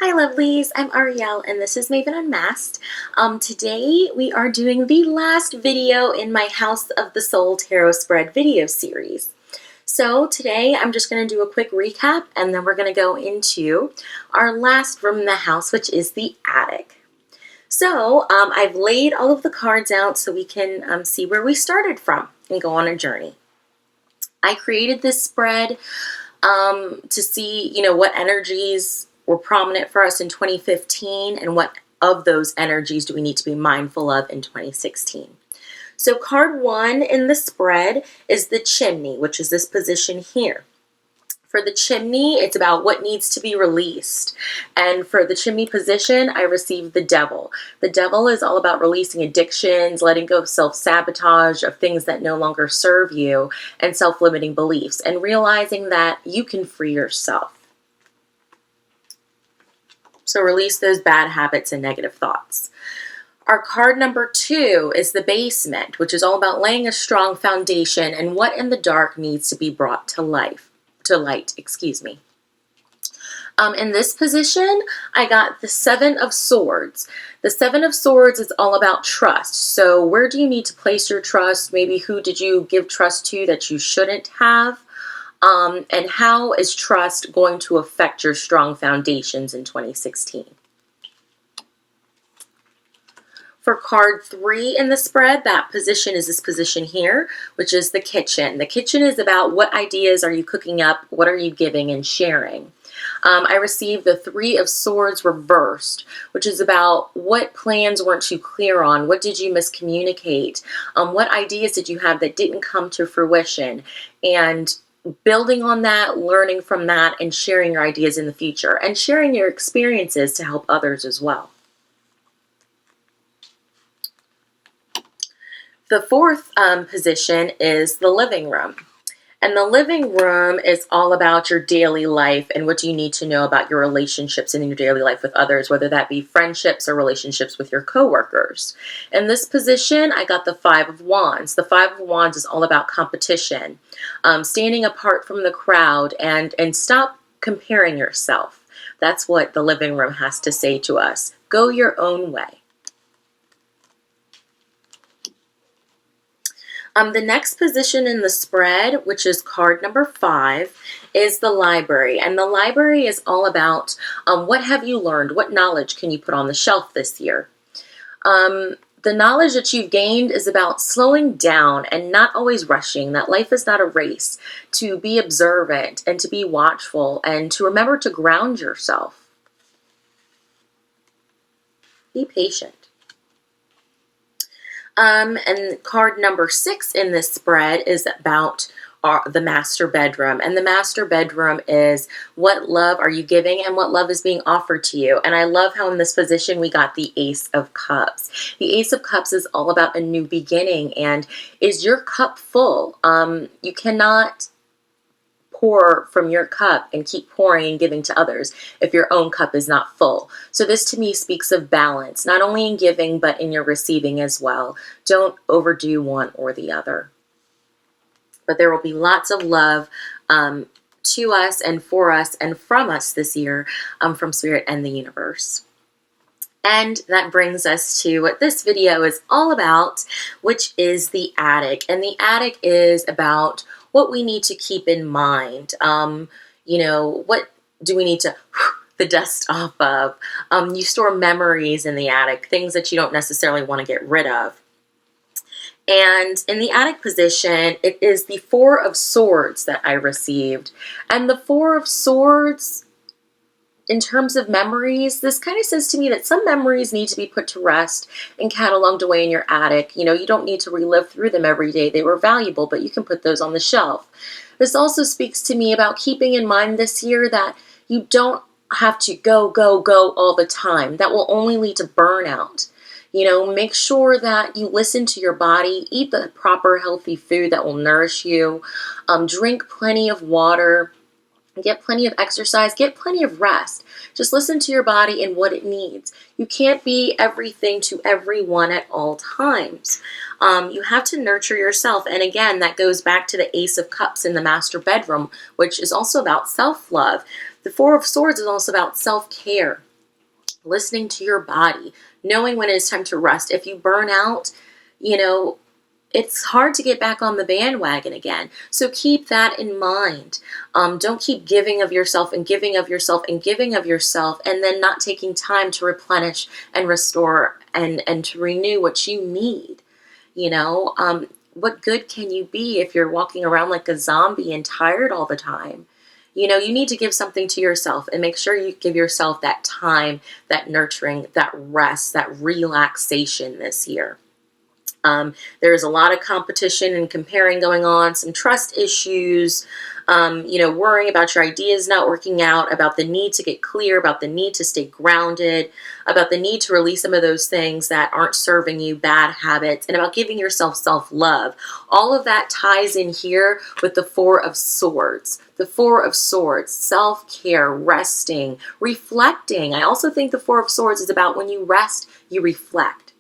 Hi lovelies, I'm Ariel and this is Maven Unmasked. Today we are doing the last video in my House of the Soul Tarot Spread video series. So today I'm just going to do a quick recap and then we're going to go into our last room in the house, which is the attic. So I've laid all of the cards out so we can see where we started from and go on a journey. I created this spread to see, what energies were prominent for us in 2015 and what of those energies do we need to be mindful of in 2016. So card 1 in the spread is the chimney, which is this position here. For the chimney, it's about what needs to be released. And for the chimney position, I received the devil. The devil is all about releasing addictions, letting go of self-sabotage, of things that no longer serve you, and self-limiting beliefs, and realizing that you can free yourself. So release those bad habits and negative thoughts. Our card number 2 is the basement, which is all about laying a strong foundation and what in the dark needs to be brought to light. In this position, I got the 7 of Swords. The 7 of Swords is all about trust. So where do you need to place your trust? Maybe who did you give trust to that you shouldn't have? And how is trust going to affect your strong foundations in 2016? For card 3 in the spread, that position is this position here, which is the kitchen. The kitchen is about what ideas are you cooking up, what are you giving and sharing. I received the 3 of Swords reversed, which is about what plans weren't you clear on, what did you miscommunicate, what ideas did you have that didn't come to fruition, and building on that, learning from that, and sharing your ideas in the future, and sharing your experiences to help others as well. The 4th position is the living room. And the living room is all about your daily life and what do you need to know about your relationships in your daily life with others, whether that be friendships or relationships with your coworkers. In this position, I got the 5 of Wands. The 5 of Wands is all about competition, standing apart from the crowd and stop comparing yourself. That's what the living room has to say to us. Go your own way. The next position in the spread, which is card number 5, is the library. And the library is all about what have you learned? What knowledge can you put on the shelf this year? The knowledge that you've gained is about slowing down and not always rushing, that life is not a race, to be observant and to be watchful and to remember to ground yourself. Be patient. And card number 6 in this spread is about the master bedroom. And the master bedroom is what love are you giving and what love is being offered to you. And I love how in this position we got the Ace of Cups. The Ace of Cups is all about a new beginning. And is your cup full? You cannot pour from your cup and keep pouring and giving to others if your own cup is not full. So this to me speaks of balance, not only in giving, but in your receiving as well. Don't overdo one or the other. But there will be lots of love to us and for us and from us this year from Spirit and the universe. And that brings us to what this video is all about, which is the attic. And the attic is about what we need to keep in mind. What do we need to the dust off of? You store memories in the attic, things that you don't necessarily want to get rid of. And in the attic position, it is the 4 of Swords that I received. And the 4 of Swords, in terms of memories, this kind of says to me that some memories need to be put to rest and cataloged away in your attic. You don't need to relive through them every day. They were valuable, but you can put those on the shelf. This also speaks to me about keeping in mind this year that you don't have to go all the time. That will only lead to burnout. Make sure that you listen to your body, eat the proper healthy food that will nourish you, drink plenty of water, get plenty of exercise, get plenty of rest. Just listen to your body and what it needs. You can't be everything to everyone at all times. You have to nurture yourself. And again, that goes back to the Ace of Cups in the master bedroom, which is also about self-love. The 4 of Swords is also about self-care. listening to your body, knowing when it's time to rest. If you burn out, you know, it's hard to get back on the bandwagon again. So keep that in mind. Don't keep giving of yourself and giving of yourself and giving of yourself and then not taking time to replenish and restore and to renew what you need. You know, what good can you be if you're walking around like a zombie and tired all the time? You know, you need to give something to yourself and make sure you give yourself that time, that nurturing, that rest, that relaxation this year. There's a lot of competition and comparing going on, some trust issues, you know, worrying about your ideas not working out, about the need to get clear, about the need to stay grounded, about the need to release some of those things that aren't serving you, bad habits, and about giving yourself self-love. All of that ties in here with the Four of Swords. The Four of Swords, self-care, resting, reflecting. I also think the Four of Swords is about when you rest, you reflect.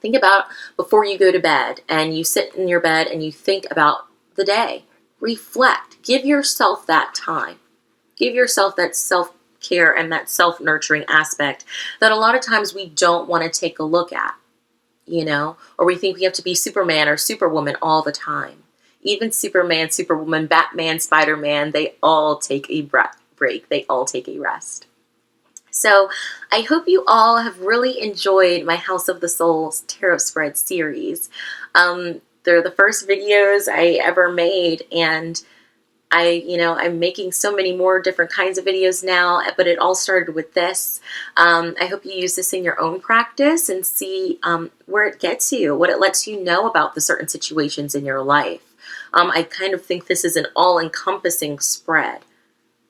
Think about before you go to bed and you sit in your bed and you think about the day. Reflect. Give yourself that time. Give yourself that self-care and that self-nurturing aspect that a lot of times we don't want to take a look at, you know, or we think we have to be Superman or Superwoman all the time. Even Superman, Superwoman, Batman, Spider-Man, they all take a break. They all take a rest. So I hope you all have really enjoyed my House of the Souls Tarot Spread series. They're the first videos I ever made, and I'm making so many more different kinds of videos now, but it all started with this. I hope you use this in your own practice and see where it gets you, what it lets you know about the certain situations in your life. I kind of think this is an all-encompassing spread.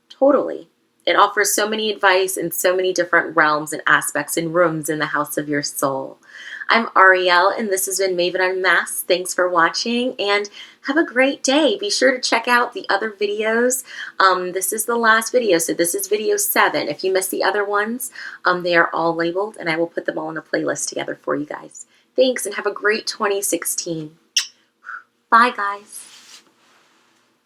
Totally. It offers so many advice in so many different realms and aspects and rooms in the house of your soul. I'm Ariel, and this has been Maven Unmasked. Thanks for watching, and have a great day. Be sure to check out the other videos. This is the last video, so this is video 7. If you missed the other ones, they are all labeled, and I will put them all in a playlist together for you guys. Thanks, and have a great 2016. Bye, guys.